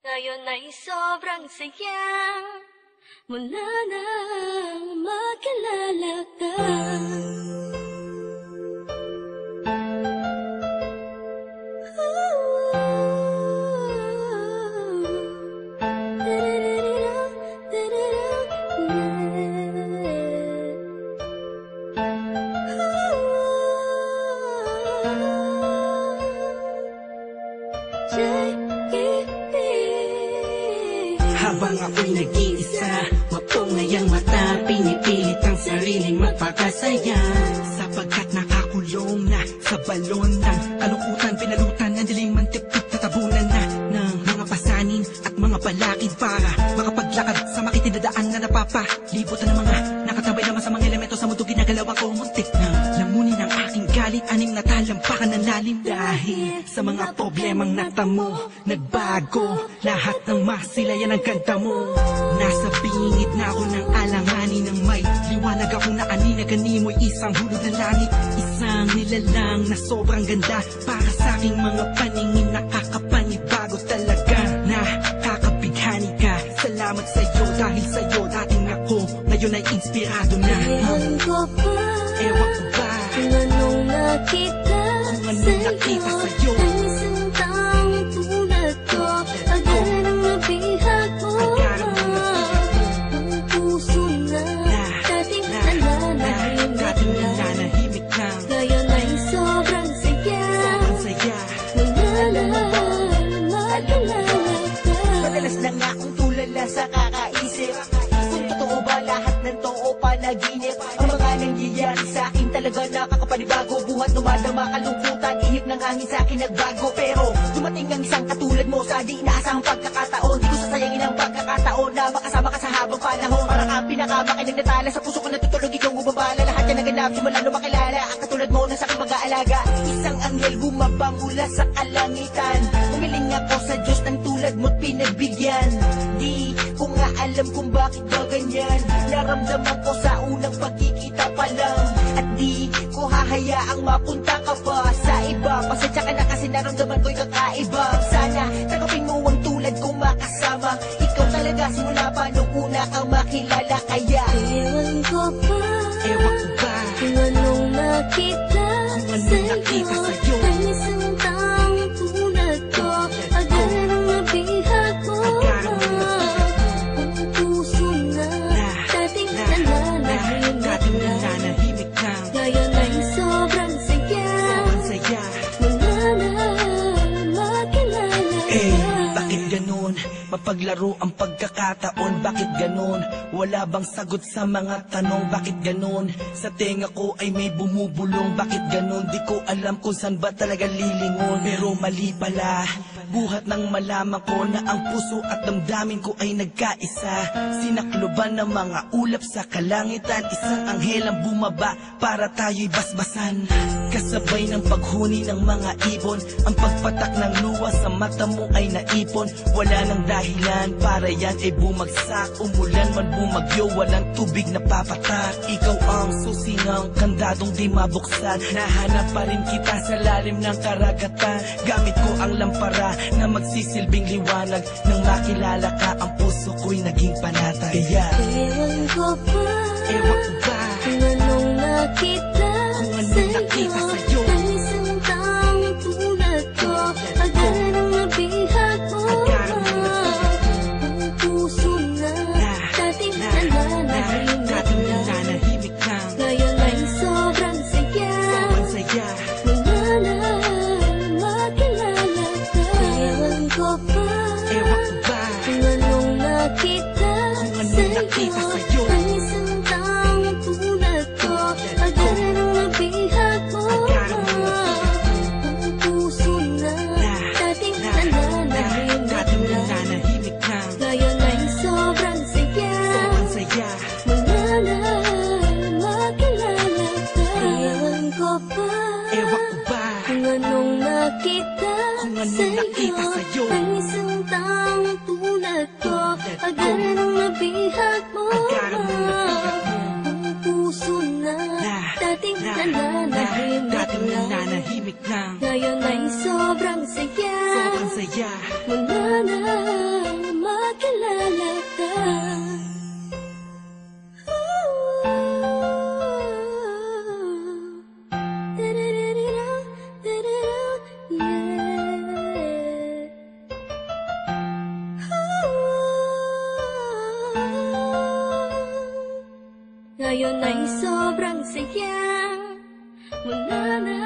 Ngayon ay sobrang saya mula nang makilala ka. Habang ako'y nag-iisa, mapungayang mata, pinipilit ang sariling magpakasaya. Sapagkat nakakulong na sa balon ng kalungkutan, pinalutan ng dilim, mantip-tip na tabunan na ng mga pasanin at mga balakid para makapaglakad sa makitinadaan na napapalibot na mga nakatabay naman sa mga elemento sa mundo. Ginagalaw ako muntik na lamunin ang aking galit, anim na talampakan ng lalim. Dahil sa mga problemang natamo, nagbago lahat ng masilayan ang ganda mo. Nasa bingit na ako ng alanganin ng may liwanag akong naani mo'y isang hulog na langit. Isang nilalang na sobrang ganda para sa aking mga paningin, nakakapanibago talaga. Nakakabighani ka, salamat sa'yo, dahil sa'yo dating ako ngayon ay inspirado na. Ewan ko ba, Ewan ko ba kung anong nakita sa'yo, ang isang taong tulad ko, agad ang nabihag mo. Ang puso na dating nananahimik na, ngayon ay sobrang saya mula nang makilala ka. Madalas na nga akong tulala sa kakaisip kung totoo ba lahat ng to o panaginip. Ang mga nangyayari sa akin talaga nakakapanibago. Buhat lumadama kalungkutan, ihip ng hangin sa akin nagbago. Pero dumating ang isang katulad mo sa di inaasahang pagkakataon. Di ko sasayangin ang pagkakataon na makasama ka sa habang panahon. Para kang pinakamakinig na tala sa puso ko natutulog, ikaw bumabala. Lahat yan naganap simula nung makilala ang katulad mo na sa aking pag-aalaga. Isang anghel bumaba mula sa kalangitan. Umiling ako sa Diyos ng tulad mo't pinagbigyan. Di ko nga alam kung bakit ba ganyan. Naramdaman ko sa unang pagkikita pa lang. At di ko hahayaang mapunta ka pa sa iba. Pasensya ka na kasi naramdaman ko'y kakaiba. Sana tanggapin mo ang tulad kong makasama. Ikaw talaga simula pa nung una kang makilala. Kaya Ewan ko ba, kung anong nakita sa'yo, ang isang taong tulad ko, agad ang nabihag mo. Ang puso na dating nananahimik na, ngayon ay sobrang saya mula nang makilala ka. Bakit ganun? Mapaglaro ang pagkakataon, bakit ganun? Wala bang sagot sa mga tanong, bakit ganun? Sa tenga ko ay may bumubulong, bakit ganun? Di ko alam kung saan ba talaga lilingon. Pero mali pala, buhat nang malaman ko na ang puso at damdamin ko ay nagkaisa. Sinakloban ng mga ulap sa kalangitan, isang anghel ang bumaba para tayo'y basbasan. Kasabay ng paghuni ng mga ibon, ang pagpatak ng luha sa mata mo ay naipon. Wala nang dahilan para yan ay bumagsak. Umulan man bumagyo, walang tubig na papatak. Ikaw ang susingang kandadong di mabuksan. Nahanap pa rin kita sa lalim ng karagatan. Gamit ko ang lampara na magsisilbing liwanag. Nang makilala ka, ang puso ko'y naging panatag. Kaya Ewan ko ba, kung anong nakita sa'yo, ang isang taong tulad ko, agad ang nabihag mo. Ang puso na dating nananahimik na, ngayon ay sobrang saya mula nang makilala ka. Ewan ko ba, kung anong nakita sa'yo, ang isang taong tulad ko, agad ang nabihag mo. Ang puso na dating nananahimik na, ngayon ay sobrang saya mula nang makilala ka. Ewan ko ba, kung anong nakita sa'yo, ang isang taong tulad ko, agad ang nabihag mo. Ang puso na dating nananahimik na, ngayon ay sobrang saya mula na Ngayon ay sobrang saya, mga na